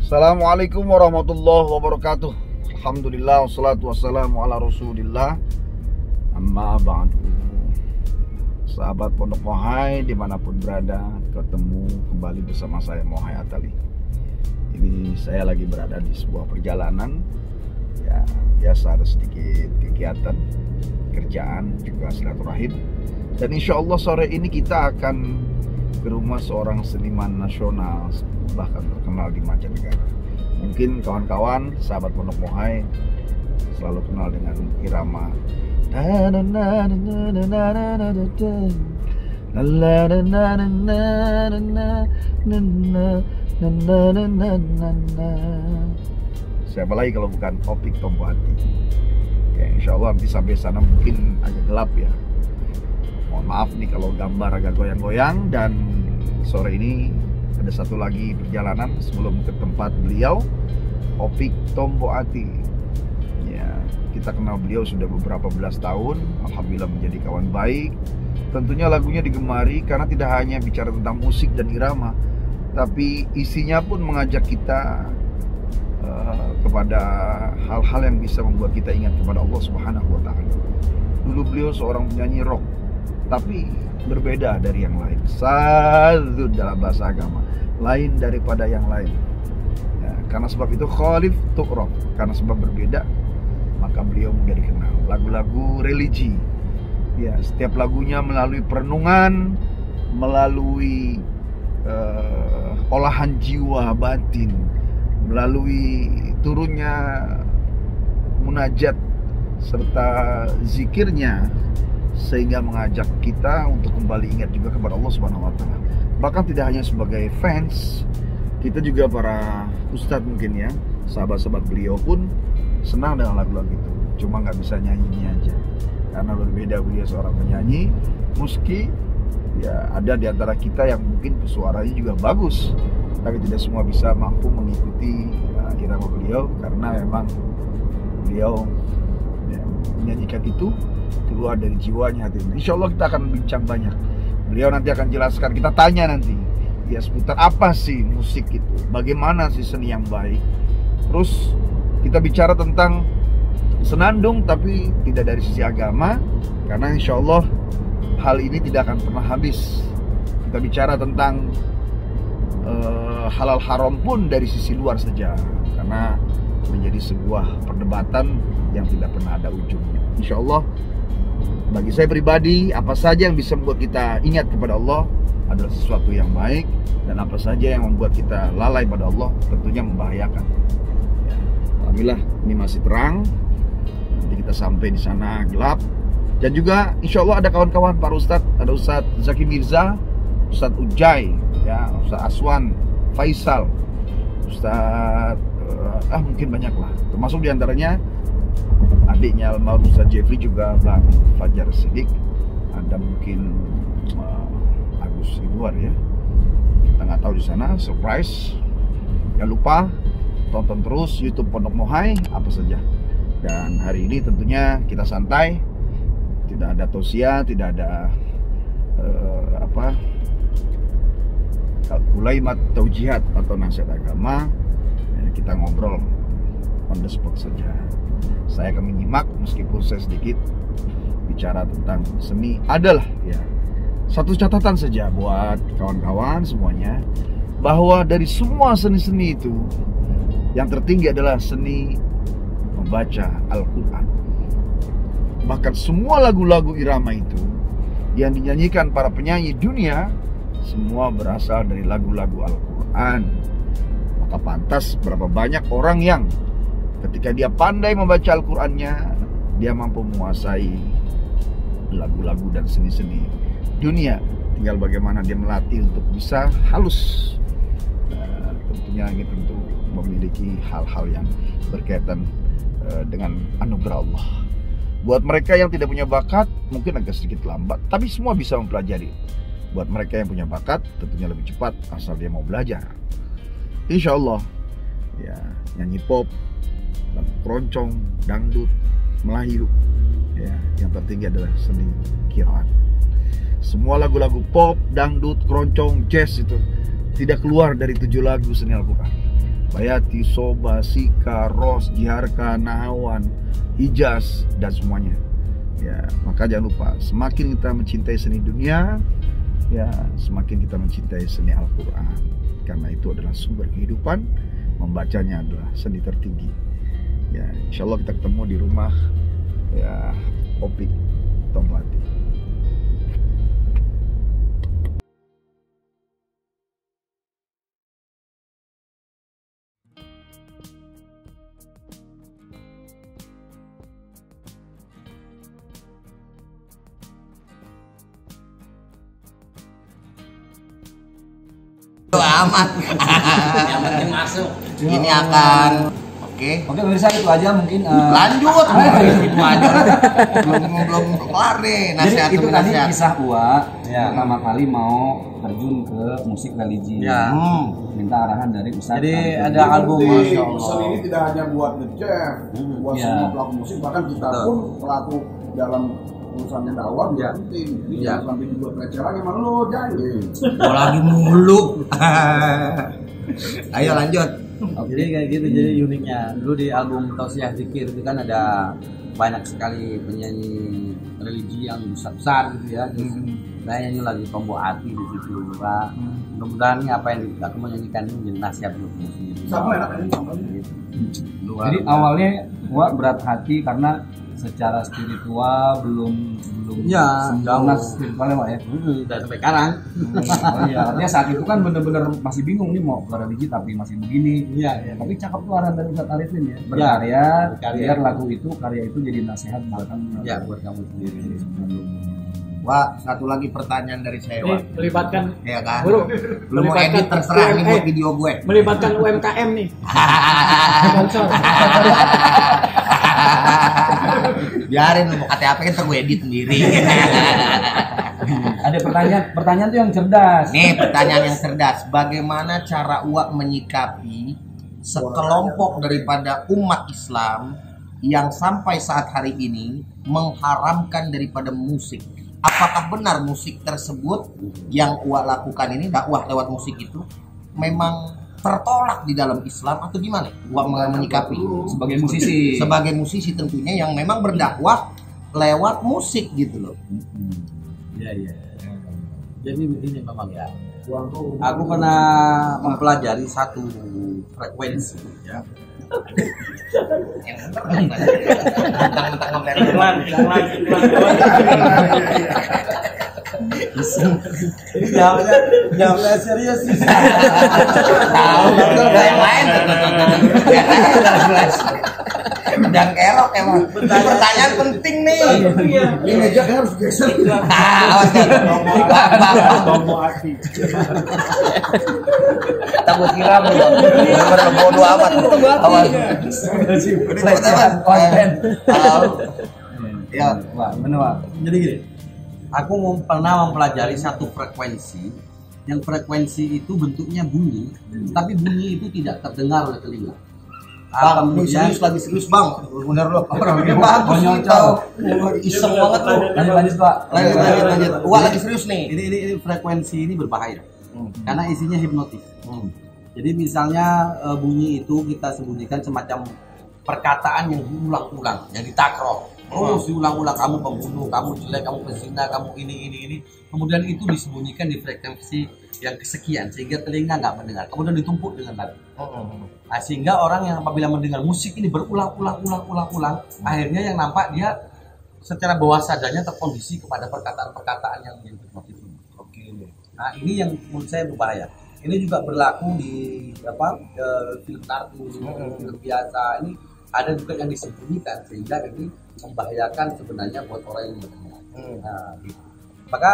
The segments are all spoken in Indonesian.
Assalamualaikum warahmatullahi wabarakatuh. Alhamdulillah wassalatu wassalamu ala rasulillah. Amma ba'du. Sahabat Pondok Mohai dimanapun berada, ketemu kembali bersama saya Mohai Atali. Ini saya lagi berada di sebuah perjalanan. Ya, biasa ada sedikit kegiatan, kerjaan, juga silaturahim. Dan insya Allah sore ini kita akan ke rumah seorang seniman nasional, bahkan terkenal di mancanegara. Mungkin kawan-kawan, sahabat Pondok Mohai selalu kenal dengan irama siapa lagi kalau bukan Opik Tompoati. Ya, insya Allah nanti sampai sana mungkin agak gelap ya. Mohon maaf nih kalau gambar agak goyang-goyang. Dan sore ini ada satu lagi perjalanan sebelum ke tempat beliau, Opik Tompoati. Ya, kita kenal beliau sudah beberapa belas tahun. Alhamdulillah menjadi kawan baik. Tentunya lagunya digemari karena tidak hanya bicara tentang musik dan irama, tapi isinya pun mengajak kita kepada hal-hal yang bisa membuat kita ingat kepada Allah Subhanahu wa Ta'ala. Dulu beliau seorang penyanyi rock, tapi berbeda dari yang lain. Sadzud dalam bahasa agama, lain daripada yang lain. Ya, karena sebab itu khalif tu'raf, karena sebab berbeda maka beliau mudah dikenal. Lagu-lagu religi, ya, setiap lagunya melalui perenungan, melalui olahan jiwa batin, melalui turunnya munajat serta zikirnya, sehingga mengajak kita untuk kembali ingat juga kepada Allah Subhanahu wa Ta'ala. Bahkan tidak hanya sebagai fans, kita juga para ustadz mungkin ya, sahabat-sahabat beliau pun senang dengan lagu-lagu itu. Cuma nggak bisa nyanyinya aja, karena berbeda. Beliau seorang penyanyi, meski ya ada di antara kita yang mungkin suaranya juga bagus, tapi tidak semua bisa mampu mengikuti irama beliau, karena memang beliau ya, menyanyikan itu keluar dari jiwanya, hati. Insya Allah kita akan bincang banyak. Beliau nanti akan jelaskan, kita tanya nanti ya seputar apa sih musik itu, bagaimana sih seni yang baik. Terus kita bicara tentang senandung, tapi tidak dari sisi agama, karena insya Allah hal ini tidak akan pernah habis. Kita bicara tentang halal haram pun dari sisi luar saja, karena menjadi sebuah perdebatan yang tidak pernah ada ujungnya. Insya Allah bagi saya pribadi, apa saja yang bisa membuat kita ingat kepada Allah adalah sesuatu yang baik, dan apa saja yang membuat kita lalai pada Allah tentunya membahayakan. Ya, alhamdulillah ini masih terang. Nanti kita sampai di sana gelap. Dan juga insya Allah ada kawan-kawan para ustadz, ada Ustadz Zaki Mirza, Ustadz Ujai, ya, Ustadz Aswan, Faisal, Ustadz mungkin banyak lah. Termasuk diantaranya adiknya almarhum Ustadz Jeffrey, juga Bang Fajar Siddiq, ada mungkin Agus di luar ya, kita nggak tahu di sana. Surprise. Jangan lupa tonton terus YouTube Pondok Mohai apa saja. Dan hari ini tentunya kita santai, tidak ada tausiah, tidak ada ulaimat taujihat atau nasihat agama. Ya, kita ngobrol on the spot saja. Saya akan menyimak, meskipun saya sedikit bicara tentang seni. Adalah ya satu catatan saja buat kawan-kawan semuanya, bahwa dari semua seni-seni itu yang tertinggi adalah seni membaca Al-Quran. Bahkan semua lagu-lagu irama itu yang dinyanyikan para penyanyi dunia, semua berasal dari lagu-lagu Al-Quran. Maka pantas berapa banyak orang yang ketika dia pandai membaca Al-Qurannya, dia mampu menguasai lagu-lagu dan seni-seni dunia. Tinggal bagaimana dia melatih untuk bisa halus. Tentunya ini tentu memiliki hal-hal yang berkaitan dengan anugerah Allah. Buat mereka yang tidak punya bakat mungkin agak sedikit lambat, tapi semua bisa mempelajari. Buat mereka yang punya bakat tentunya lebih cepat, asal dia mau belajar. Insya Allah ya, nyanyi pop, lagu keroncong, dangdut, Melayu ya, yang tertinggi adalah seni qiraat. Semua lagu-lagu pop, dangdut, keroncong, jazz itu tidak keluar dari 7 lagu seni Al-Quran. Bayati, Soba, Sika, Ros, Jiharka, Nahawan, Hijaz, dan semuanya. Ya, maka jangan lupa, semakin kita mencintai seni dunia, ya semakin kita mencintai seni Al-Quran. Karena itu adalah sumber kehidupan, membacanya adalah seni tertinggi. Ya, insya Allah kita ketemu di rumah ya Opik Tomplati. Amat. Yang penting masuk. Ini akan oke, pemirsa, itu aja mungkin. Lanjut. Itu aja. Belum kelar nih nasihat. Jadi itu tadi kisah Uwa pertama kali mau terjun ke musik religi. Ya. Minta arahan dari Ustadz. Jadi ada album Masya Allah. Pesan ini tidak hanya buat ngecek, buat semua pelaku musik, bahkan kita pun pelaku dalam urusannya dakwah juga penting. Ini jangan sampai dibuat receh lagi sama lo, jangan. Gua lagi mulu. Ayo lanjut. Jadi kayak gitu, jadi uniknya dulu di album Tausiah Zikir itu kan ada banyak sekali penyanyi religi yang besar gitu ya. Terus saya nyanyi lagi Tombo Hati di situ juga. Mudah-mudahan apa yang aku menyanyikan ini menjadi nasihat untuk kamu sendiri. Sama enak ini sama ini. Jadi awalnya Uwa berat hati karena secara spiritual belum Ya, sempurna jauh. spiritualnya Pak ya. Dan sampai sekarang. Oh iya, artinya saat itu kan bener-bener masih bingung nih mau ke religi tapi masih begini. Iya. Tapi cakep tuh arahan dari Ustadz Arifin ya. Berkarya, biar lagu itu, karya itu jadi nasihat buat kamu. Ya, buat kamu sendiri. Wah, satu lagi pertanyaan dari saya, Ini Wak. melibatkan Ya kan? Bro, Lu mau melibatkan edit terserah nih buat UMKM. video gue. Melibatkan UMKM nih. Sponsor. Biarin lu mau kata apa kan gue edit sendiri. Ada pertanyaan tuh yang cerdas. Nih pertanyaan yang cerdas. Bagaimana cara Uwak menyikapi sekelompok daripada umat Islam yang sampai saat hari ini mengharamkan daripada musik? Apakah benar musik tersebut yang Uwak lakukan ini, dakwah lewat musik itu memang tertolak di dalam Islam atau gimana? Uwak menyikapi Sebagai musisi. sebagai musisi tentunya yang memang berdakwah lewat musik gitu loh. Iya. Jadi begini memang ya. Aku pernah mempelajari satu frekuensi ya. Yang mentang-mentang ngomong Jawabnya serius sih. yang lain dan kerok emang pertanyaan penting nih. Ini meja kan harus geser. Awas Tombo hati. takut kira bodo amat. Awas Konten. ya Wah, bener. Jadi gini, aku pernah mempelajari satu frekuensi, yang frekuensi itu bentuknya bunyi, tapi bunyi itu tidak terdengar oleh telinga. Bang, ini serius lagi serius bang, bener loh. Orangnya bagus nih tau, iseng banget loh. Lanjut Pak. Lanjut. Wah lagi serius nih. Ini frekuensi ini berbahaya, karena isinya hipnotis. Jadi misalnya bunyi itu kita sembunyikan semacam perkataan yang diulang-ulang, yang ditakror. Terus diulang-ulang, kamu pembunuh, kamu jelek, kamu pezina, kamu ini. Kemudian itu disembunyikan di frekuensi yang kesekian sehingga telinga nggak mendengar. Kemudian ditumpuk dengan lagu. Nah, sehingga orang yang apabila mendengar musik ini berulang-ulang, akhirnya yang nampak dia secara bawah sadarnya terkondisi kepada perkataan-perkataan yang hipnotis. Nah, ini yang menurut saya berbahaya. Ini juga berlaku di film kartun, film biasa. Ini ada juga yang disembunyikan sehingga ini membahayakan sebenarnya buat orang yang mendengar. Nah, gitu. Maka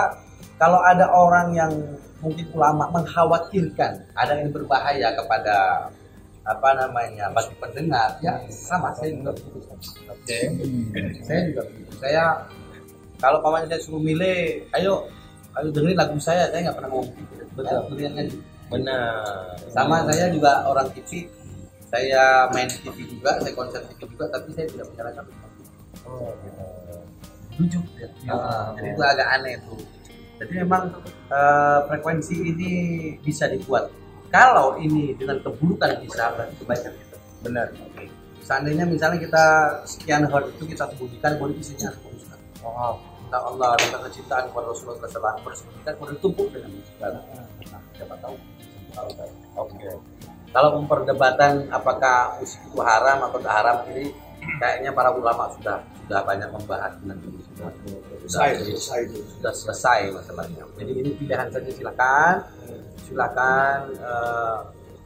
kalau ada orang yang mungkin ulama mengkhawatirkan ada yang berbahaya kepada bagi pendengar, ya sama saya juga begitu. Saya juga begitu. Saya kalau pamannya saya suruh milih, ayo dengerin lagu saya nggak pernah ngomong gitu. Benar. Sama saya juga orang TV. Saya main TV juga, saya konser TV juga, tapi saya tidak menjalankan itu. Jujur ya. Jadi itu agak aneh tuh. Jadi memang frekuensi ini bisa dibuat Kalau ini dengan keburukan bisa, berarti kebaikan kita. Benar. Oke. Seandainya misalnya kita sekian hertz itu kita sembunyikan, kemudian isinya musik. Oh, Tentang Allah, tentang kecintaan kepada Rasulullah SAW, bersembunyikan, kemudian tumpuk dengan musik. Nah, siapa tahu. Oke. Kalau perdebatan apakah musik itu haram atau tidak haram ini, kayaknya para ulama sudah banyak membahas dengan ini. Sudah selesai masalahnya. Jadi ini pilihan saja, silakan.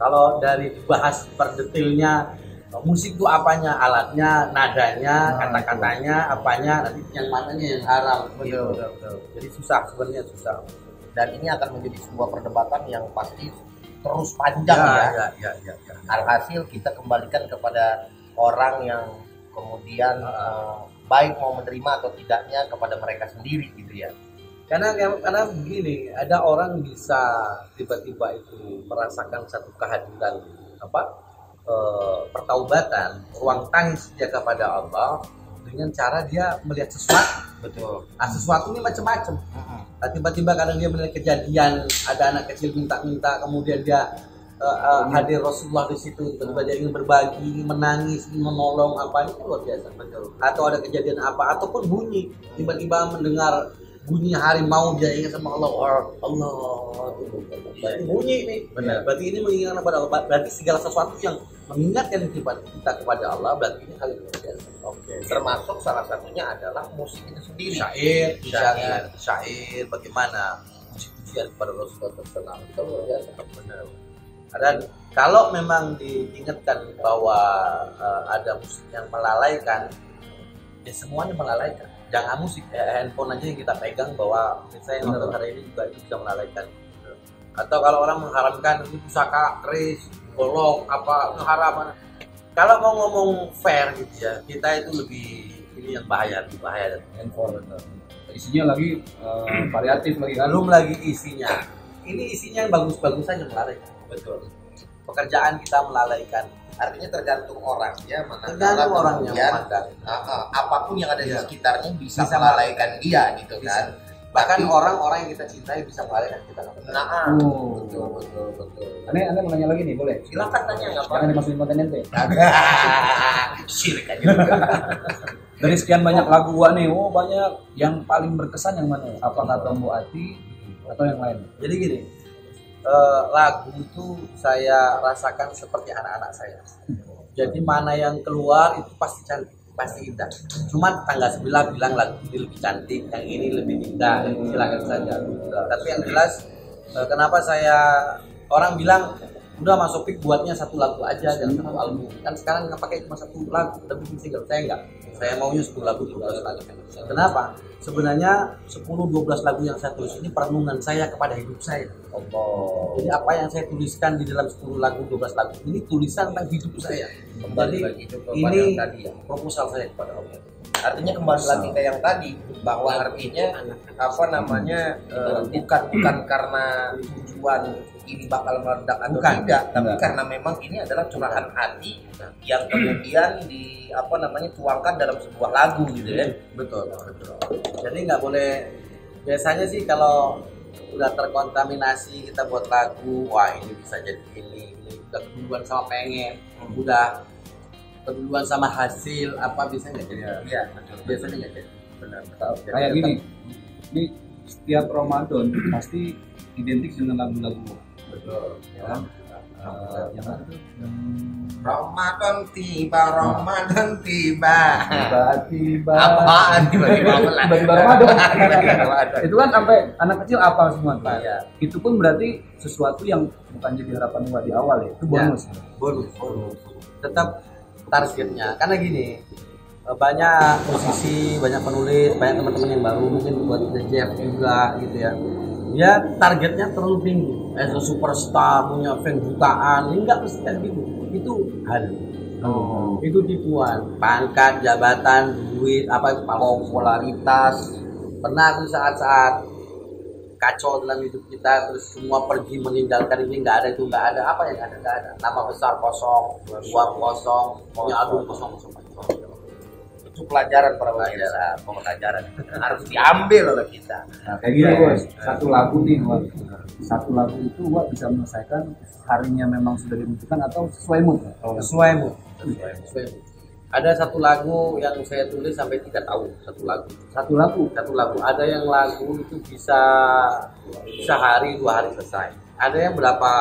Kalau dari dibahas per detailnya, musik itu apanya, alatnya, nadanya, kata-katanya, apanya, nanti yang mananya yang haram. Betul. Jadi sebenarnya susah. dan ini akan menjadi sebuah perdebatan yang pasti terus panjang ya. Alhasil kita kembalikan kepada orang yang kemudian baik mau menerima atau tidaknya kepada mereka sendiri gitu ya. Karena begini, ada orang bisa tiba-tiba itu merasakan satu kehadiran pertaubatan, ruang tangis dia kepada Allah dengan cara dia melihat sesuatu. Betul. Nah, sesuatu ini macam-macam. Nah, tiba-tiba kadang dia melihat kejadian ada anak kecil minta-minta, kemudian dia hadir Rasulullah di situ, tiba-tiba dia ingin berbagi, menangis, menolong, apa, ini luar biasa. Betul. Atau ada kejadian apa, ataupun bunyi, tiba-tiba mendengar bunyi harimau, dia ingat sama Allah. Berarti bunyi nih. Benar. Berarti ini mengingatkan kepada Allah. Berarti segala sesuatu yang mengingatkan kita kepada Allah, berarti ini hal yang luar biasa. Oke. Termasuk salah satunya adalah musik itu sendiri. Syair, bagaimana pujian kepada Rasulullah SAW, itu luar biasa. Benar. Dan kalau memang diingatkan bahwa ada musik yang melalaikan, ya semuanya melalaikan. Jangan musik, handphone aja yang kita pegang bahwa saya yang nonton hari ini juga itu bisa melalaikan. Atau kalau orang mengharamkan ini pusaka, keris, golok, apa, harapan. Kalau mau ngomong fair gitu ya, kita itu lebih ini yang bahaya dari handphone. Isinya lagi variatif lagi kan? Belum lagi isinya. Ini isinya yang bagus-bagus saja melalaikan. Betul. Pekerjaan kita melalaikan. Artinya tergantung orangnya, Tergantung orangnya memandang. Apapun yang ada di sekitarnya bisa melalaikan dia gitu kan. Bahkan orang-orang yang kita cintai bisa melalaikan kita. Betul. Ane mau nanya lagi nih, boleh? Silakan tanya, nggak apa-apa. Jangan dimasukin konten ente. Syirik aja. Dari sekian banyak lagu gua nih, banyak yang paling berkesan yang mana? Apakah Tombo Ati atau yang lain? Jadi gini, lagu itu saya rasakan seperti anak-anak saya. Jadi mana yang keluar itu pasti cantik, pasti indah. Cuma tangga sebelah bilang lagu ini lebih cantik, yang ini lebih indah, silakan saja. Tapi yang jelas, kenapa orang bilang udah Mas Sofik buatnya satu lagu aja dan satu album. Kan sekarang nggak pakai cuma satu lagu, tapi single. Saya enggak. Saya maunya 10 lagu, 12 lagu. Kenapa? Sebenarnya 10-12 lagu yang saya tulis ini perenungan saya kepada hidup saya. Jadi apa yang saya tuliskan di dalam 10 lagu, 12 lagu ini tulisan tentang hidup saya. Jadi ini proposal saya kepada Allah. Artinya kembali lagi ke yang tadi, bahwa artinya bukan karena tujuan ini bakal meledak atau tidak, tapi karena memang ini adalah curahan hati yang kemudian tuangkan dalam sebuah lagu gitu ya. Betul. Jadi nggak boleh, biasanya sih kalau udah terkontaminasi kita buat lagu, wah ini bisa jadi ini udah keduluan sama pengen, udah keduluan sama hasil apa, bisa nggak jadi? Iya, biasanya nggak jadi. Benar. Kayak gini, ini setiap Ramadan pasti identik dengan lagu-lagu. Betul. Ya. Yang mana tuh? Ramadan tiba. Tiba-tiba. Apaan tiba-tiba Ramadan. Itu kan sampai anak kecil apa semua. Ya. Itu pun berarti sesuatu yang bukan jadi harapan gua di awal ya. Itu bonus. Ya, bonus. Tetap targetnya. Karena gini, banyak musisi, banyak penulis, banyak teman-teman yang baru mungkin buat Jeff juga gitu ya. Ya targetnya terlalu tinggi. Superstar punya fan jutaan, enggak mesti kan gitu. Itu halu. Itu tipuan, pangkat, jabatan, duit, popularitas. Pernah aku saat-saat kacau dalam hidup kita, terus semua pergi meninggalkan ini, nggak ada. Apa yang ada? Nama besar kosong, uang kosong, punya album kosong. Itu pelajaran para pelajaran harus diambil oleh kita. Nah, kayak gini bos, satu lagu nih, satu lagu itu Wak bisa menyelesaikan harinya memang sudah ditentukan atau sesuai mood? Sesuai mood. Ada satu lagu yang saya tulis sampai 3 tahun, satu lagu. Ada yang lagu itu bisa sehari 2 hari selesai. Ada yang berapa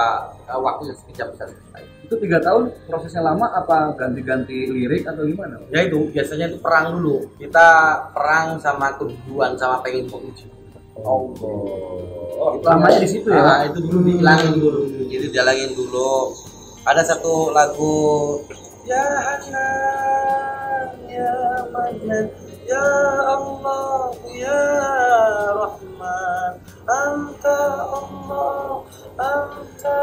waktu sekejap bisa selesai. Itu 3 tahun prosesnya lama apa ganti-ganti lirik atau gimana? Ya itu biasanya itu perang dulu. Kita perang sama kedudukan sama pengen memuji. Oh, lamanya di situ ya? Nah, itu dulu dihilangin dulu. Jadi dihalangin dulu. Ada satu lagu Ya Hanan, Ya Manan, Ya Allah, Ya Rahman, Anta Allah, Anta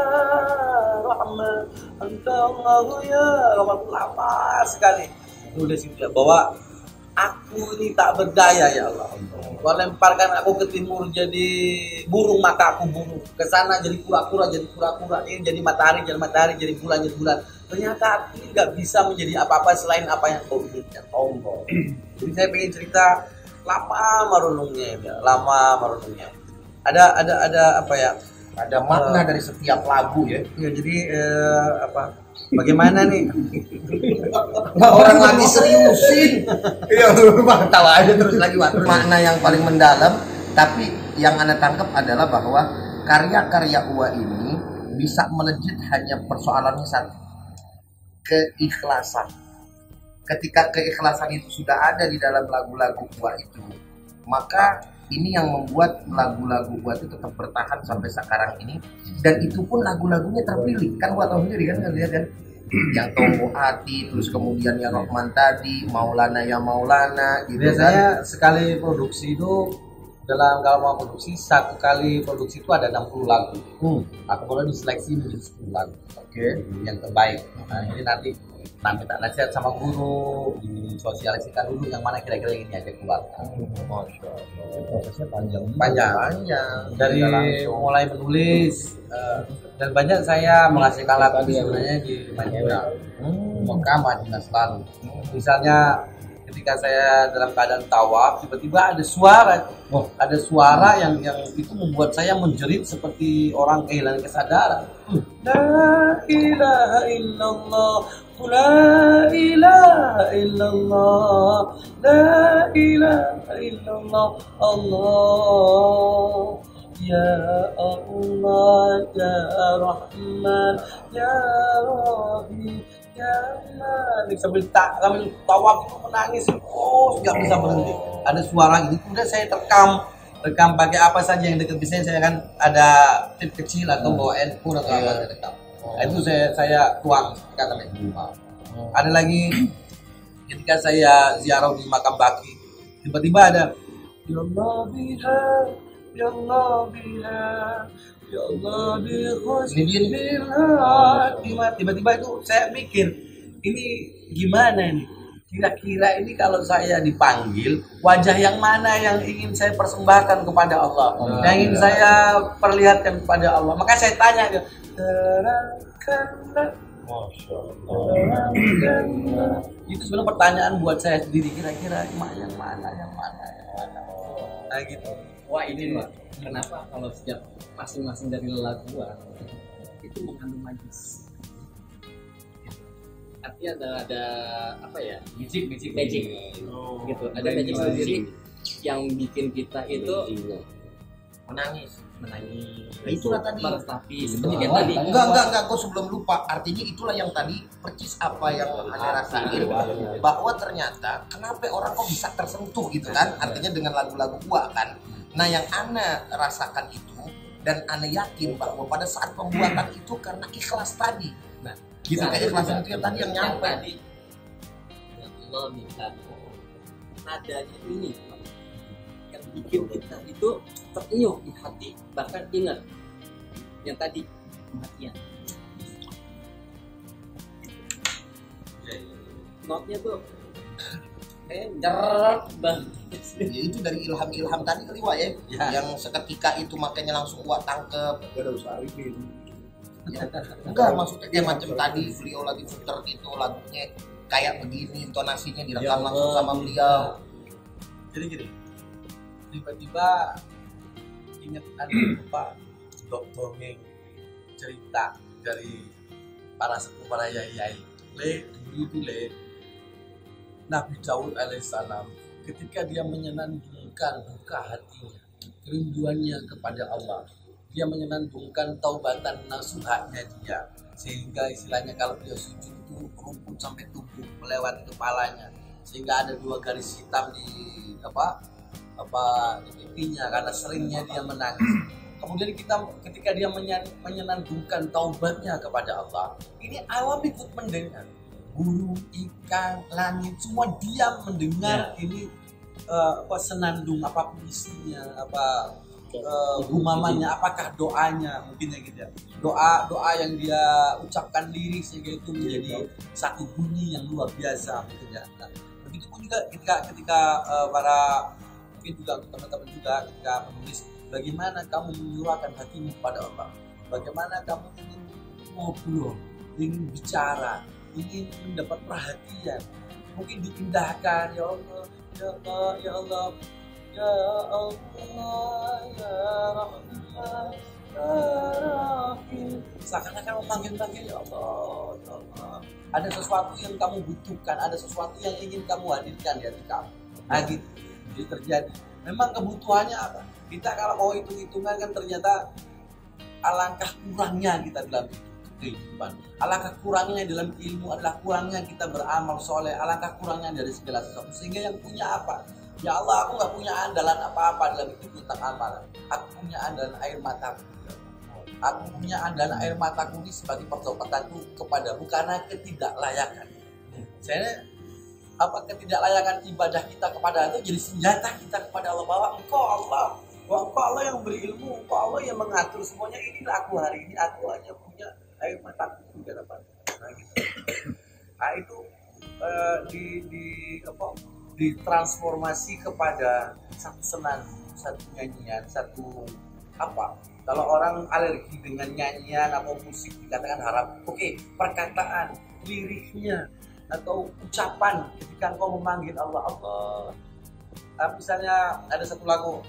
Rahman, Anta Allah, Ya Rahman. Lama sekali. Udah sih bahwa aku ini tak berdaya ya Allah. Kau lemparkan aku ke timur jadi burung maka aku burung, ke sana jadi kura-kura, ini jadi matahari, jadi bulan, Ternyata aku ini nggak bisa menjadi apa-apa selain apa yang kau inginkan. Jadi saya pengen cerita lama merenungnya. Ada apa ya? Ada makna dari setiap lagu ya. Ya jadi apa? Bagaimana nih? Orang lagi seriusin. Iya, tahu aja terus lagi makna yang paling mendalam. Tapi yang Anda tangkap adalah bahwa karya-karya Uwa ini bisa melejit hanya persoalannya satu, keikhlasan. Ketika keikhlasan itu sudah ada di dalam lagu-lagu Uwa itu, maka ini yang membuat lagu-lagu Uwa itu tetap bertahan sampai sekarang ini. Dan itu pun lagu-lagunya terpilih. Kan Uwa tahu sendiri kan, lihat kan? Yang Tombo Hati, terus kemudian Ya Rahman tadi, Maulana Ya Maulana gitu. Biasanya kan? Sekali produksi itu, dalam kalau mau produksi, satu kali produksi itu ada 60 lagu. Aku boleh diseleksi menjadi 10 lagu. Oke. Yang terbaik. Nah, jadi nanti minta nasihat sama guru, disosialisikan dulu yang mana kira-kira ini aja keluar. Masya Allah. Prosesnya panjang. Dari mulai menulis dan banyak saya menghasilkan lagu sebenarnya di Madinah. Mekah, Madinah selalu. Misalnya ketika saya dalam keadaan tawaf, tiba-tiba ada suara yang itu membuat saya menjerit seperti orang kehilangan kesadaran. La ilaha illallah, la ilaha illallah, la ilaha illallah, Allah. Ya Allah, Ya Rahman, Ya Rahim, Ya Malik. Sambil tawaf itu menangis, nggak bisa berhenti. Ada suara gitu, kemudian saya rekam pakai apa saja yang dekat. Biasanya saya kan ada tip kecil atau bawa handphone atau apa saya rekam. Itu saya tuang kata Ada lagi ketika saya ziarah di makam Baki, tiba-tiba ada Ya Allah biha, Ya Allah biha, Ya Allah biha. Tiba-tiba itu saya mikir, ini gimana ini? Kira-kira ini kalau saya dipanggil, wajah yang mana yang ingin saya persembahkan kepada Allah, yang ingin saya perlihatkan kepada Allah. Maka saya tanya dia, terangkanlah. Masya Allah. Itu sebenarnya pertanyaan buat saya sendiri, kira-kira yang mana. Nah gitu. Wah ini Pak, kenapa kalau setiap masing-masing dari lagu itu mengandung magis? Artinya ada apa ya? Magic gitu. Ada magic sendiri yang bikin kita itu menangis. Nah, itulah tadi. Meratapi seperti yang tadi. Enggak, kok sebelum lupa. Artinya itulah yang tadi percis apa yang Anda rasain, bahwa ternyata kenapa orang kok bisa tersentuh gitu kan? Artinya dengan lagu-lagu Uwa kan. Nah, yang Anda rasakan itu dan Anda yakin bahwa pada saat pembuatan itu karena ikhlas tadi. Nah, gitu keikhlasan itu yang tadi yang nyampe. Yang Allah minta adanya ini yang bikin kita itu terenyuh di hati, bahkan ingat yang tadi kematian. Notnya tuh kayak jeret banget. Ya, itu dari ilham tadi kali Wak ya. Yang seketika itu makanya langsung Wak tangkep. Gak ada usaha Ya. Enggak, maksudnya kayak macam tadi beliau lagi puter gitu lagunya, kayak begini intonasinya direkam langsung sama beliau. Jadi gini, tiba-tiba ingat ada apa dongeng cerita dari para sepuh para yai. Dulu itu Nabi Daud alaihissalam ketika dia menyenandungkan duka hatinya, kerinduannya kepada Allah, dia menyenandungkan taubatan nasuhanya dia, sehingga istilahnya kalau dia sujud itu rumput sampai tubuh melewati kepalanya, sehingga ada 2 garis hitam di di pipinya karena seringnya dia menangis. Kemudian ketika dia menyenandungkan taubatnya kepada Allah, ini alam ikut mendengar, burung, ikan, langit semua diam mendengar ini senandung, apa puisinya, gumamannya, apakah doanya, mungkin ya gitu ya, doa yang dia ucapkan diri sehingga itu menjadi satu bunyi yang luar biasa gitu ya. Nah, begitu pun juga ketika para mungkin juga teman-teman juga ketika menulis, bagaimana kamu menyurahkan hatimu kepada Allah, bagaimana kamu ingin ngobrol, ingin bicara, ingin mendapat perhatian, mungkin dipindahkan, ya Allah, ya Allah, ya Allah, ya Allah, ya Rahman, ya Rahim, seakan-akan memanggil-manggil, ya Allah, ya Allah. Ada sesuatu yang kamu butuhkan, ada sesuatu yang ingin kamu hadirkan di hati kamu. Nah gitu, jadi terjadi. Memang kebutuhannya apa? Kita kalau mau hitung-hitungan kan ternyata alangkah kurangnya kita dalam kehidupan. Alangkah kurangnya dalam ilmu adalah kurangnya kita beramal soleh. Alangkah kurangnya dari segala sesuatu. Sehingga yang punya apa? Ya Allah, aku nggak punya andalan apa-apa dalam hidup tentang amalan. Aku punya andalan air mataku. Aku punya andalan air mataku ini sebagai pertobatanku kepadamu karena ketidaklayakan. Saya ketidaklayakan ibadah kita kepada Allah jadi senjata kita kepada Allah, bahwa engkau Allah yang beri ilmu, engkau Allah yang mengatur semuanya. Inilah aku hari ini, aku hanya punya air mataku juga dapat. Nah gitu. Nah itu ditransformasi kepada satu senandung, satu nyanyian, satu apa? Kalau orang alergi dengan nyanyian atau musik dikatakan haram. Oke, perkataan, liriknya atau ucapan ketika engkau memanggil Allah, misalnya ada satu lagu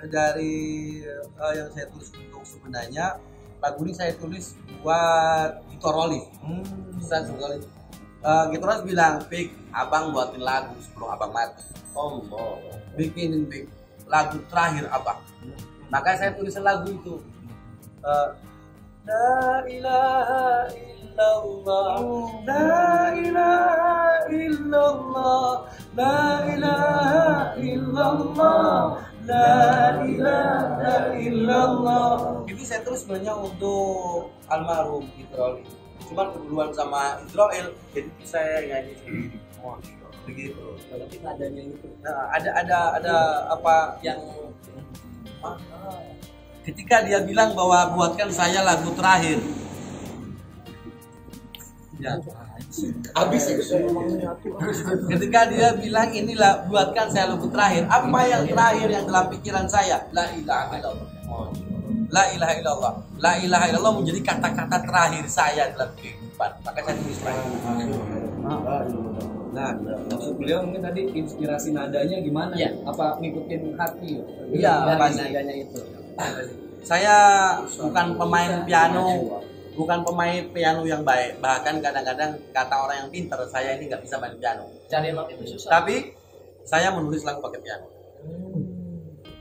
dari yang saya tulis untuk sebenarnya lagu ini saya tulis buat Gitoroli. Gitoroli bilang, "Pik, abang buatin lagu sebelum abang mati. Allah, bikinin Pik lagu terakhir abang." Maka saya tulis lagu itu. La ilaha illallah, la ilaha illallah, la ilaha illallah, la ilaha illallah. Itu saya tulis sebenarnya untuk almarhum Israel. Cuman keduluan sama Israel, jadi saya nyanyi sendiri. Begitu. Tapi nadanya itu. Nah, ada apa yang ketika dia bilang bahwa buatkan saya lagu terakhir. Ya. Habis ketika dia bilang inilah buatkan saya lagu terakhir, apa yang terakhir yang dalam pikiran saya? La ilaha illallah. La ilaha illallah. La ilaha illallah menjadi kata-kata terakhir saya dalam kehidupan. Maka saya tulis lagi. Nah, maksud beliau mungkin tadi inspirasi nadanya gimana? Ya. Apa ngikutin hati? Iya, nadanya itu. Saya bukan pemain piano yang baik. Bahkan kadang-kadang kata orang yang pintar, saya ini nggak bisa main piano. Cari emang itu susah. Tapi saya menulis lagu pakai piano.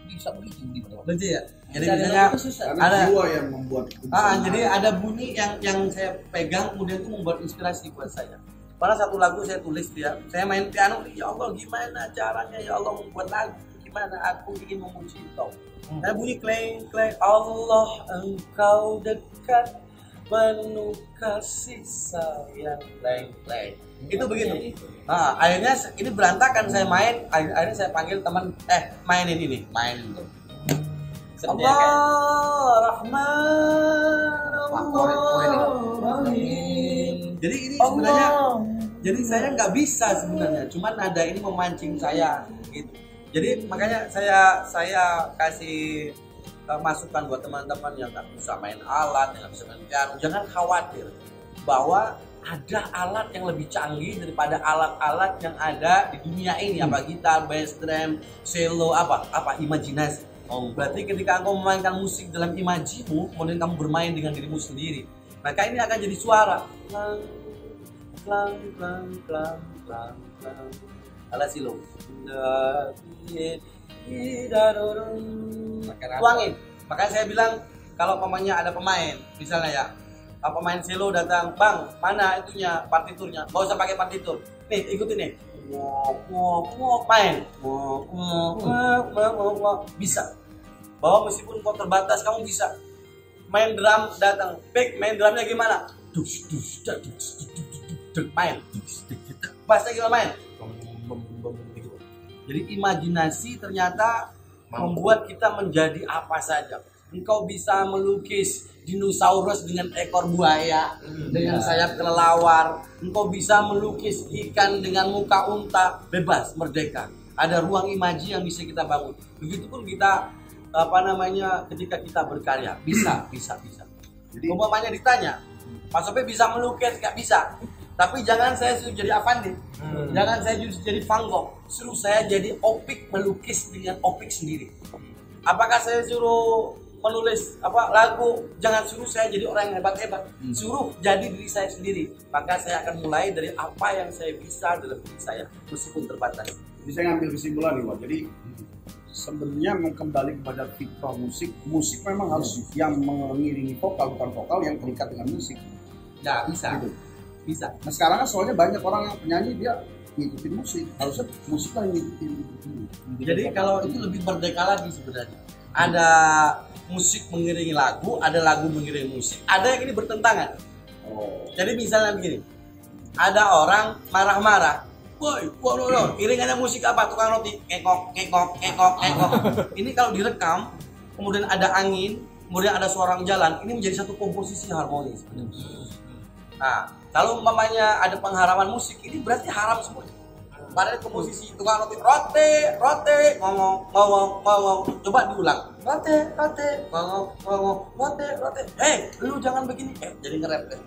Bisa begitu. Betul ya. Jadi misalnya ada jiwa yang membuat. Jadi ada bunyi yang saya pegang kemudian itu membuat inspirasi buat saya. Pada satu lagu saya tulis dia, saya main piano, ya Allah gimana caranya ya Allah membuat lagu, gimana aku ingin memuji Engkau. Saya bunyi kleng kleng, Allah Engkau dekat penuh kasih sayang, kleng kleng. Itu begitu. Nah, akhirnya ini berantakan saya main, akhirnya saya panggil teman, mainin ini, main itu. Allah Rahman Allah Rahim. Jadi ini sebenarnya, jadi saya nggak bisa sebenarnya, cuman nada ini memancing saya gitu. Jadi makanya saya kasih masukan buat teman-teman yang nggak bisa main alat, yang nggak bisa main piano, jangan khawatir bahwa ada alat yang lebih canggih daripada alat-alat yang ada di dunia ini, apa gitar, bass drum, cello, apa imajinasi. Berarti ketika engkau memainkan musik dalam imajimu, kemudian kamu bermain dengan dirimu sendiri, maka ini akan jadi suara klang klang klang klang klang klang ala silo. Tuangin. Makanya saya bilang kalau pemainnya ada pemain, misalnya ya, pemain cello datang, bang, mana itunya partiturnya? Gak usah pakai partitur. Nih, ikutin nih. Main. Bisa. Bahwa meskipun kau terbatas, kamu bisa. Main drum datang, main drumnya gimana? Main. Bassnya gimana main? Jadi imajinasi ternyata membuat kita menjadi apa saja. Engkau bisa melukis dinosaurus dengan ekor buaya, dengan sayap kelelawar. Engkau bisa melukis ikan dengan muka unta, bebas, merdeka. Ada ruang imaji yang bisa kita bangun. Begitupun kita ketika kita berkarya, bisa. Jadi umpamanya ditanya, Pak Sope bisa melukis? Gak bisa. Tapi jangan saya suruh jadi Avandi, jangan saya jadi Van Gogh, suruh saya jadi opik, melukis dengan opik sendiri. Apakah saya suruh menulis lagu, jangan suruh saya jadi orang yang hebat-hebat, suruh jadi diri saya sendiri. Maka saya akan mulai dari apa yang saya bisa dalam diri saya, meskipun terbatas. Jadi saya ngambil kesimpulan nih, Wak. Jadi sebenarnya kembali kepada fitrah musik memang harus yang mengiringi vokal, bukan vokal yang terikat dengan musik. Ya bisa. Gitu. Bisa. Nah sekarang kan soalnya banyak orang yang penyanyi dia ngikutin musik, harusnya musik lah yang ngikutin. Jadi kalau itu lebih merdeka lagi sebenarnya. Ada musik mengiringi lagu, ada lagu mengiringi musik, ada yang ini bertentangan. Jadi misalnya begini, ada orang marah-marah, woi, iringannya musik apa? Tukang roti, kekok. Ini kalau direkam, kemudian ada angin, kemudian ada suara orang jalan, ini menjadi satu komposisi harmonis. Nah, kalau umpamanya ada pengharaman musik, ini berarti haram semuanya. Padahal komposisi tukang roti, ngomong. Coba diulang. Roti, ngomong, roti. Lu jangan begini. Jadi nge-rap. Jadi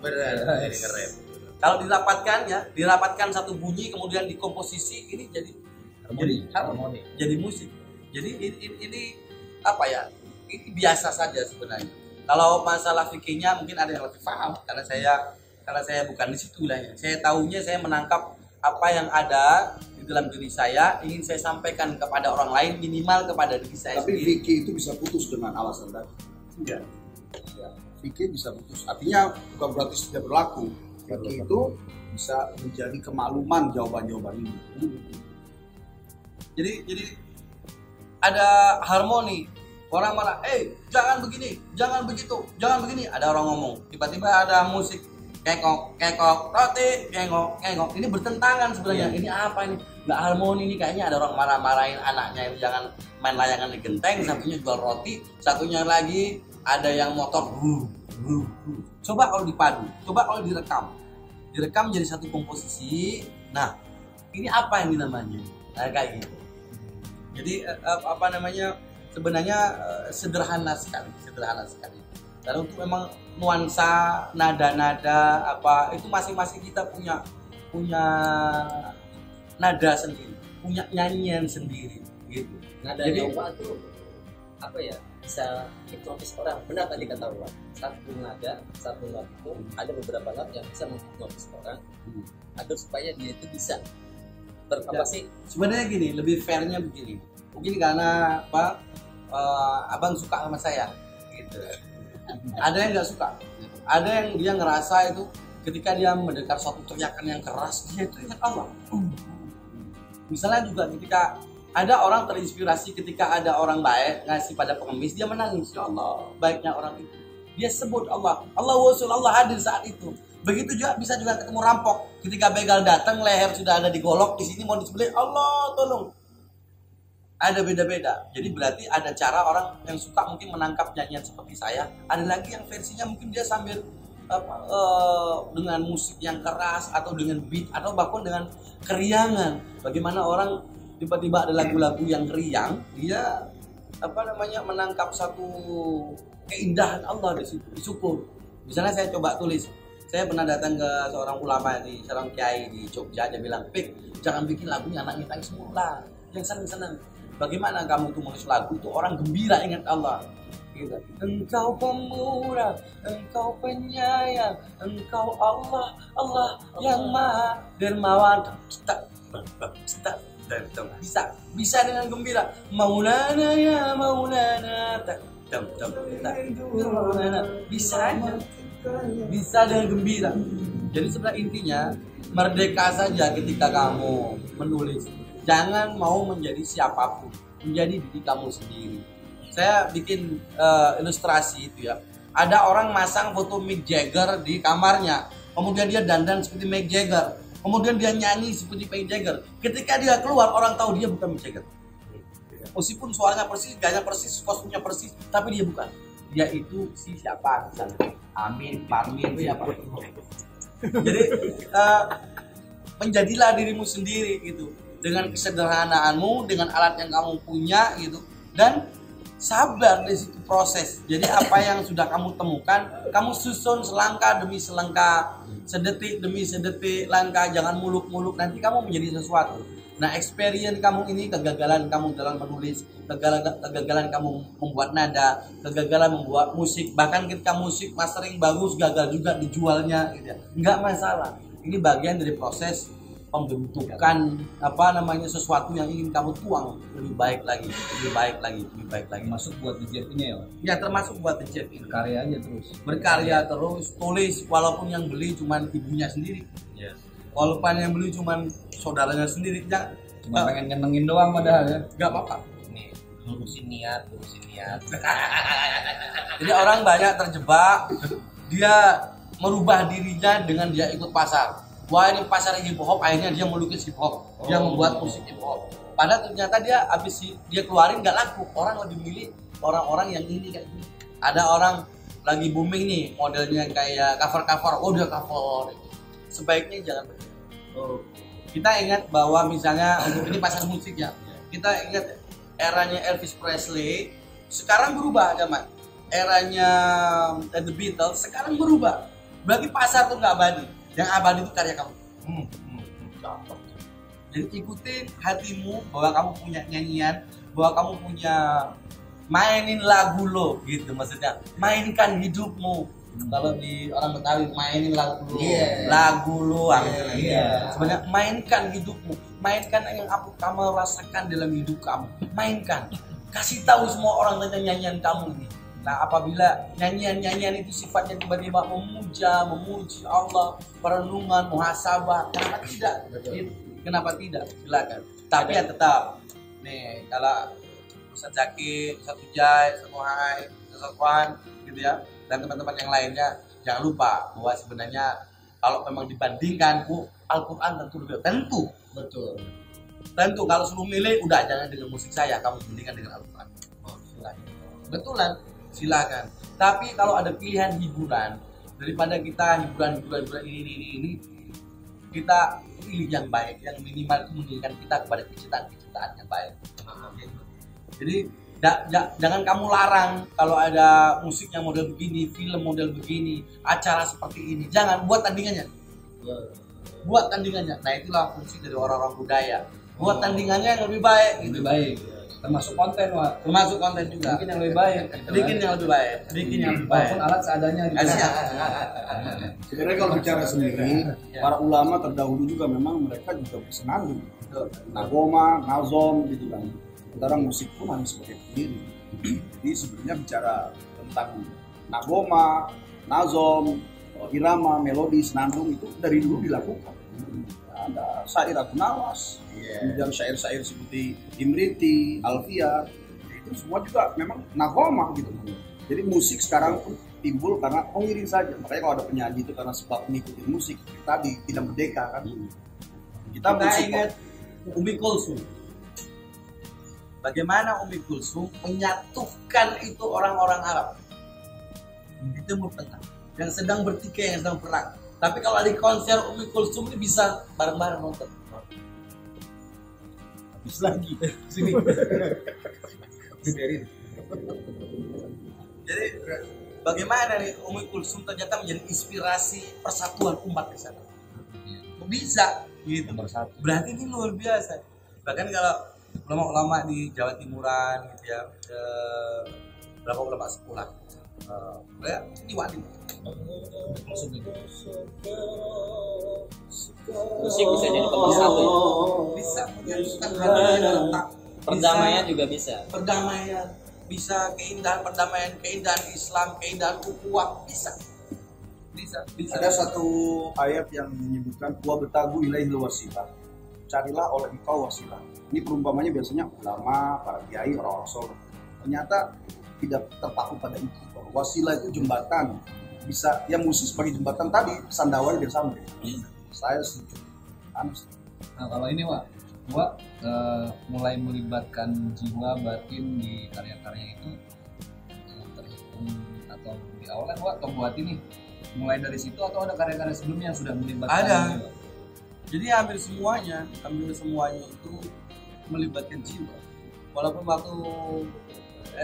nge-rap. Kalau dirapatkan satu bunyi, kemudian dikomposisi, ini jadi harmoni. Jadi musik. Jadi ini apa ya? Ini biasa saja sebenarnya. Kalau masalah fikihnya mungkin ada yang lebih paham, karena saya bukan di situ lah ya. Saya tahunya saya menangkap apa yang ada di dalam diri saya, ingin saya sampaikan kepada orang lain, minimal kepada diri saya sendiri. Tapi fikih itu bisa putus dengan alasan tadi. Enggak. Ya, fikih bisa putus. Artinya bukan berarti tidak berlaku. Fikih itu bisa menjadi kemakluman jawaban-jawaban ini. Jadi ada harmoni. Orang malah, jangan begini, jangan begitu, jangan begini. Ada orang ngomong, tiba-tiba ada musik. Kekok, roti, kengok. Ini bertentangan sebenarnya. Ini apa ini? Nggak harmoni ini, kayaknya ada orang marah-marahin anaknya itu jangan main layangan di genteng, satunya jual roti, satunya lagi ada yang motor. Coba kalau dipadu, coba kalau direkam jadi satu komposisi. Nah, ini apa yang namanya? Nah, kayak gitu. Jadi sebenarnya sederhana sekali. Dan untuk memang nuansa, nada-nada itu masing-masing kita punya nada sendiri, punya nyanyian sendiri gitu. Nada Jawa itu bisa hipnotis orang. Benar tadi kata Wan, satu nada itu ada beberapa nada yang bisa menghipnotis orang agar supaya dia itu bisa sebenarnya gini, lebih fairnya begini. Mungkin karena abang suka sama saya gitu. Ada yang nggak suka, ada yang dia ngerasa itu ketika dia mendengar suatu teriakan yang keras, dia itu ingat Allah. Misalnya juga ketika ada orang terinspirasi ketika ada orang baik ngasih pada pengemis, dia menangis, ya Allah baiknya orang itu, dia sebut Allah Wasul, Allah hadir saat itu. Begitu juga bisa juga ketemu rampok, ketika begal datang, leher sudah ada digolok, di sini mau disembelih, Allah tolong. Ada beda-beda. Jadi berarti ada cara orang yang suka mungkin menangkap nyanyian seperti saya. Ada lagi yang versinya mungkin dia sambil dengan musik yang keras atau dengan beat atau bahkan dengan keriangan. Bagaimana orang tiba-tiba ada lagu-lagu yang riang, dia menangkap satu keindahan Allah di situ, disyukur. Misalnya saya coba tulis, Saya pernah datang ke seorang ulama di seorang kiai di Jogja, dia bilang, "Pik, jangan bikin lagunya anak nangis mula, yang senang-senang. Bagaimana kamu tuh menulis lagu itu orang gembira ingat Allah." Gitu. Engkau pemurah, engkau penyayang, engkau Allah, Allah yang maha dermawan. Bisa dengan gembira. Maulana ya Maulana. Bisa aja. Bisa dengan gembira. Jadi sebenarnya intinya merdeka saja ketika kamu menulis. Jangan mau menjadi siapapun, menjadi diri kamu sendiri. Saya bikin ilustrasi itu ya. Ada orang masang foto Mick Jagger di kamarnya, kemudian dia dandan seperti Mick Jagger, kemudian dia nyanyi seperti Mick Jagger. Ketika dia keluar, orang tahu dia bukan Mick Jagger. Meskipun suaranya persis, gayanya persis, kostumnya persis, tapi dia bukan. Dia itu si siapa misalnya? Amin, Parmin, siapa? Jadi menjadilah dirimu sendiri gitu, dengan kesederhanaanmu, dengan alat yang kamu punya gitu, dan sabar di situ proses. Jadi apa yang sudah kamu temukan, kamu susun selangkah demi selangkah, sedetik demi sedetik langkah, jangan muluk-muluk, nanti kamu menjadi sesuatu. Nah, experience kamu ini, kegagalan kamu dalam menulis, kegagalan kamu membuat nada, kegagalan membuat musik, bahkan ketika musik mastering bagus gagal juga dijualnya gitu ya. Enggak masalah. Ini bagian dari proses pembentukan sesuatu yang ingin kamu tuang lebih baik lagi. Masuk buat The Jet ini ya? Ya, termasuk buat The Jet ini. Berkarya terus, tulis walaupun yang beli cuma ibunya sendiri. Ya. Walaupun yang beli cuma saudaranya sendiri, Cuma pengen nyenengin doang padahal ya. Gak apa-apa. Nih, lurusin niat. Jadi orang banyak terjebak, dia merubah dirinya dengan dia ikut pasar. Wah, ini pasar hip hop, akhirnya dia melukis hip hop, dia membuat musik hip hop. Padahal ternyata dia dia keluarin gak laku. Orang lebih milih orang-orang yang ini kayak gini. Ada orang lagi booming nih, modelnya kayak cover, oh dia cover. Sebaiknya jangan begitu. Kita ingat bahwa misalnya ini pasar musik ya. Kita ingat eranya Elvis Presley, sekarang berubah zaman. Eranya The Beatles sekarang berubah. Berarti pasar tuh nggak abadi. Yang abadi itu karya kamu. Jadi ikutin hatimu bahwa kamu punya nyanyian, bahwa kamu punya mainin lagu lo gitu maksudnya. Mainkan hidupmu. Kalau di orang Betawi mainin lagu lo, lagu lo, sebenarnya mainkan hidupmu, mainkan yang apa kamu rasakan dalam hidup kamu, mainkan, kasih tahu semua orang tentang nyanyian kamu ini. Nah, apabila nyanyian itu sifatnya tiba-tiba memuji Allah, perenungan, muhasabah, kenapa tidak? Kenapa tidak? Silakan. Tapi ya tetap, nih kalau Ustaz Zaki, Ustaz Ujai, Ustaz Muhai, Ustaz Wan, gitu ya. Dan teman-teman yang lainnya, jangan lupa bahwa sebenarnya kalau memang dibandingkan Al-Quran tentu kalau suruh milih udah jangan dengan musik saya, kamu bandingkan dengan Al-Quran. Silakan. Tapi kalau ada pilihan hiburan daripada kita hiburan ini kita pilih yang baik, yang minimal itu menginginkan kita kepada kecintaan yang baik. Jadi jangan kamu larang kalau ada musik yang model begini, film model begini, acara seperti ini. Jangan buat tandingannya. Nah, itulah fungsi dari orang-orang budaya. Buat tandingannya yang lebih baik. Lebih baik. Termasuk konten, Wak. Termasuk konten juga. Bikin yang lebih baik. Bikin yang lebih baik. Walaupun alat seadanya. Sebenarnya kalau bicara sendiri, para ulama terdahulu juga memang mereka juga bersenandung. Nagoma, nazom gitu kan. Sementara musik pun hanya sebagai pendiri. Jadi sebenarnya bicara tentang nagoma, nazom, irama, melodi, senandung itu dari dulu dilakukan. Ada syair Abu Nawas, kemudian syair-syair seperti Imriti, Alfiah, itu semua juga memang nagoma gitu. Jadi musik sekarang pun timbul karena pengiring saja. Makanya kalau ada penyanyi itu karena sebab mengikuti musik tadi tidak merdeka kan. Kita ingat Umi Kulsum. Bagaimana Umi Kulsum menyatukan itu orang-orang Arab di Timur Tengah yang sedang bertikai, yang sedang perang. Tapi kalau di konser Umi Kulsum ini bisa bareng-bareng nonton. Habis lagi sini. Jadi bagaimana nih Umi Kulsum ternyata menjadi inspirasi persatuan umat di sana. Bisa gitu. Berarti ini luar biasa. Bahkan kalau ulama-ulama di Jawa Timuran gitu ya, berapa ulama sepulang, ini wali. Musik bisa jadi pemersatu ya. Bisa menyatukan hati, Perdamaian juga bisa. Perdamaian bisa, keindahan Islam, keindahan ukhuwah bisa. Ada satu ayat yang menyebutkan wa betagu ilaihil wasilah. Carilah oleh engkau wasilah. Ini perumpamannya biasanya ulama, para kiai, orang-orang soleh. Ternyata tidak terpaku pada itu. Wasilah itu jembatan. Bisa yang musik sebagai jembatan tadi, sandawan dia sampai. Saya setuju. Nah kalau ini Wak mulai melibatkan jiwa batin di karya-karya itu terhitung atau di awal kan Wak membuat ini mulai dari situ atau ada karya-karya sebelumnya yang sudah melibatkan? Ada. Jiwa? Jadi hampir semuanya itu melibatkan jiwa. Walaupun waktu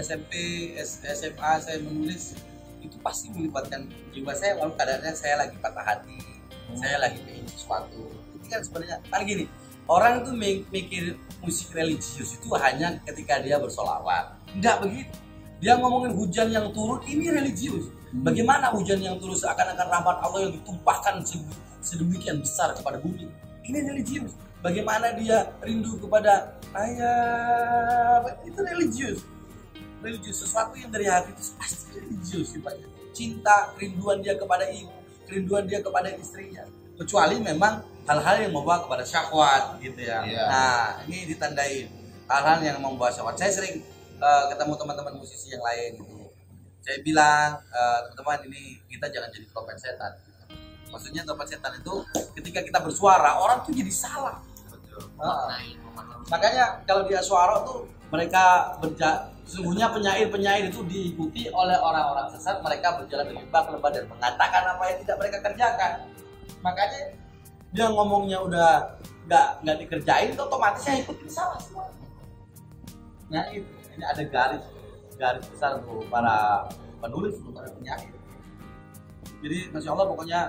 SMP, SMA saya menulis itu pasti melibatkan jiwa saya. Walaupun kadang-kadang saya lagi patah hati, saya lagi ingin sesuatu. Itu kan sebenarnya kan gini, orang itu mikir musik religius itu hanya ketika dia bersolawat. Enggak begitu. Dia ngomongin hujan yang turun ini religius. Bagaimana hujan yang turun seakan-akan rahmat Allah yang ditumpahkan sedemikian besar kepada bumi. Ini religius. Bagaimana dia rindu kepada ayah, itu religius. Religius, sesuatu yang dari hati itu pasti religius sifatnya. Cinta, kerinduan dia kepada ibu, kerinduan dia kepada istrinya. Kecuali memang hal-hal yang membawa kepada syahwat gitu ya. Nah, ini ditandai hal-hal yang membawa syahwat. Saya sering ketemu teman-teman musisi yang lain gitu. Saya bilang, teman-teman ini kita jangan jadi trompet setan. Maksudnya trompet setan itu ketika kita bersuara, orang tuh jadi salah. Makanya kalau dia suara tuh mereka sesungguhnya penyair itu diikuti oleh orang-orang sesat. Mereka berjalan lebah dan mengatakan apa yang tidak mereka kerjakan. Makanya dia ngomongnya udah nggak dikerjain, itu otomatis yang ikutin salah semua. Nah ini ada garis besar untuk para penulis, untuk para penyair. Jadi masya Allah, pokoknya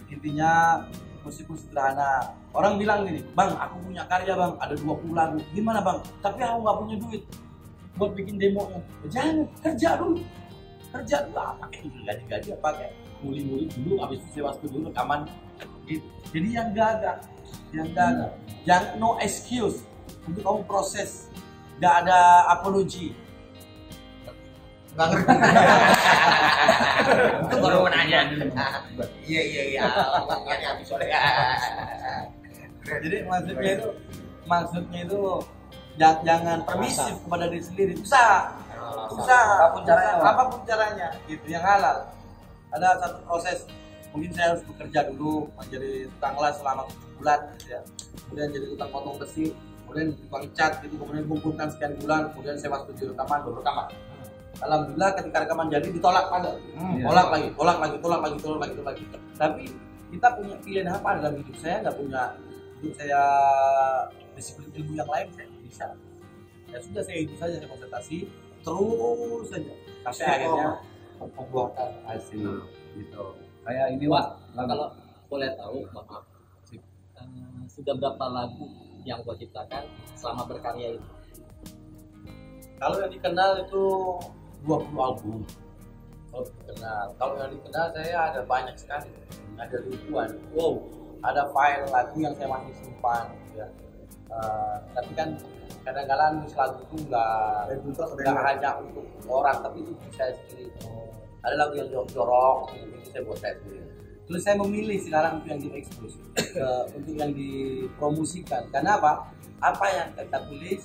intinya meskipun sederhana. Orang bilang gini, bang aku punya karya bang, ada 20 lagu. Gimana bang? Tapi aku nggak punya duit buat bikin demonya. Jangan, kerja dulu apa kayak gaji apa kayak muli dulu, habis itu sewa studio rekaman gitu. Jadi yang gagal yang no excuse untuk kamu proses, nggak ada apologi. Nggak ngerti. Itu baru menanya. Iya. Jadi maksudnya itu jangan permisif kepada diri sendiri. Susah. Apapun caranya gitu yang halal. Ada satu proses, mungkin saya harus bekerja dulu menjadi tukang las selama 7 bulan gitu ya. Kemudian jadi tukang potong besi, kemudian tukang cat gitu, kemudian kumpulkan sekian bulan, kemudian sewa studio rekaman, baru rekaman. Alhamdulillah ketika rekaman jadi ditolak pada tolak lagi. Tapi kita punya pilihan apa dalam hidup? Saya nggak punya. Hidup saya disiplin ilmu yang lain saya bisa. Ya sudah, saya itu saja, saya konsentrasi terus saja sampai akhirnya pembuatan hasil gitu. Kayak ini Wak, kalau boleh tahu Bapak, sudah berapa lagu yang Bapak ciptakan selama berkarya itu? Kalau yang dikenal itu 20 album. Kalau yang dikenal saya ada banyak sekali, ada ribuan. Wow, ada file lagu yang saya masih simpan ya. Tapi kan kadang-kadang lagu itu nggak hanya untuk orang, tapi itu saya sendiri. Ada lagu yang jorok, itu saya buat saya sendiri. Terus saya memilih sekarang untuk yang diekspos, untuk yang dipromosikan. Karena apa yang kita tulis,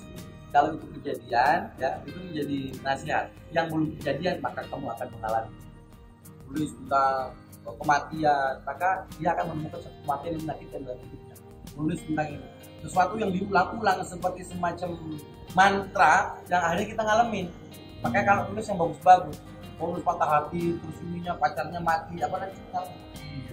kalau itu kejadian, ya itu menjadi nasihat. Yang belum kejadian, maka kamu akan mengalami. Tulis tentang kematian, maka dia akan menemukan satu kematian yang menyakitkan dalam hidupnya. Tulis tentang ini, sesuatu yang diulang-ulang seperti semacam mantra yang akhirnya kita ngalamin. Makanya kalau tulis yang bagus-bagus, tulis patah hati, terus ininya pacarnya mati, apa nanti kita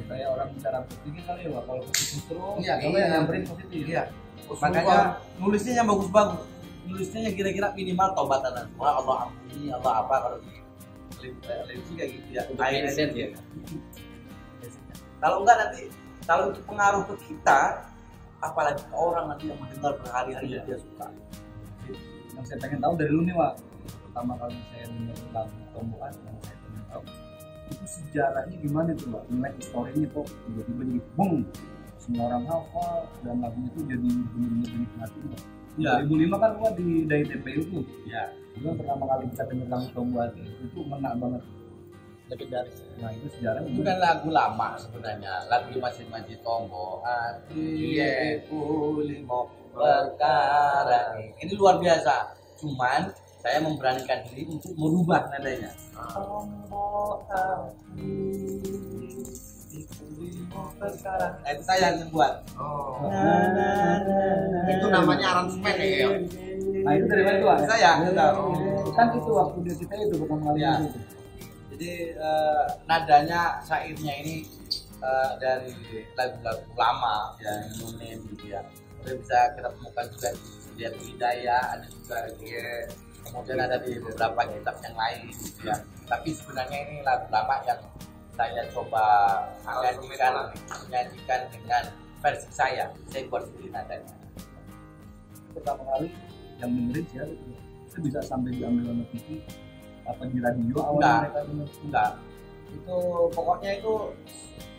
kayak orang bicara positif kali ya, kalau positif terus, iya, kalau yang nyamperin positif. Iya. Makanya nulisnya yang bagus-bagus. Nulisnya yang kira-kira minimal taubatan semua, Allah ampuni, Allah apa kalau gitu. alergi kayak gitu ya. Untuk mindset ya. Kalau enggak nanti kalau itu pengaruh ke kita, apalagi ke orang nanti yang mendengar berhari-hari dia suka. Yang saya pengen tahu dari lu nih, Wak, pertama kali saya dengar lagu Tombokan yang saya pengen tahu itu sejarahnya gimana tuh, Wak? Nilai historinya kok tiba-tiba jadi bung, semua orang hafal dan lagunya itu jadi benar-benar dinikmati, Wak. Ya. 2005 kan gua di dari TPU tuh. Ya. Itu pertama kali kita dengar lagu Tombokan itu mena banget. Legendaris. Nah itu sejarahnya Itu kan lagu lama sebenarnya, lagu masing-masing Tombo hati limo perkara. Ini luar biasa. Cuman saya memberanikan diri untuk merubah nadanya. Tombo hati limo perkara. Nah, itu saya yang buat. Itu namanya aransemen ya. Nah itu dari mana tuh, Wak? Saya. Kan itu waktu dia kita itu pertama kali Ya. itu. Jadi nadanya syairnya ini dari lagu-lagu lama yang nonim gitu ya. Kemudian bisa kita temukan juga di Hidayah, ada juga kemudian ada di beberapa kitab yang lain gitu ya. Tapi sebenarnya ini lagu lama yang saya coba nyanyikan dengan versi saya buat sendiri nadanya. Pertama kali yang dengerin sih itu bisa sampai diambil sama TV apa di radio awalnya mereka denger. Enggak. Itu pokoknya itu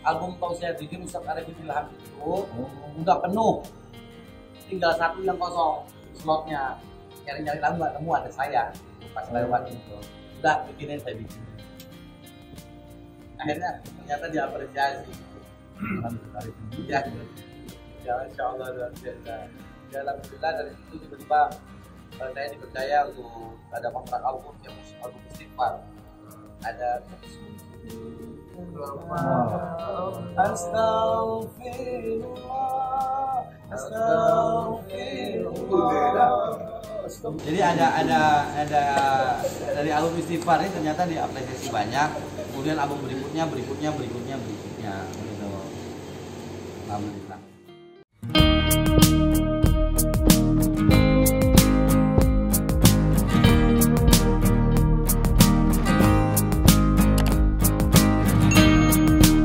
album Tausiah Dzikir Ustaz Arifin Ilham itu udah penuh. Tinggal satu yang kosong slotnya. Nyari-nyari lagu nggak temu, ada saya pas lewat itu. Udah bikinin, saya bikin. Akhirnya ternyata diapresiasi. Ya, insya Allah luar biasa. Ya, alhamdulillah dari situ tiba-tiba saya dipercaya untuk ada kontrak album yang album istighfar. Ada Jadi ada dari album istighfar ini ternyata diapresiasi banyak. Kemudian album berikutnya gitu. Alhamdulillah.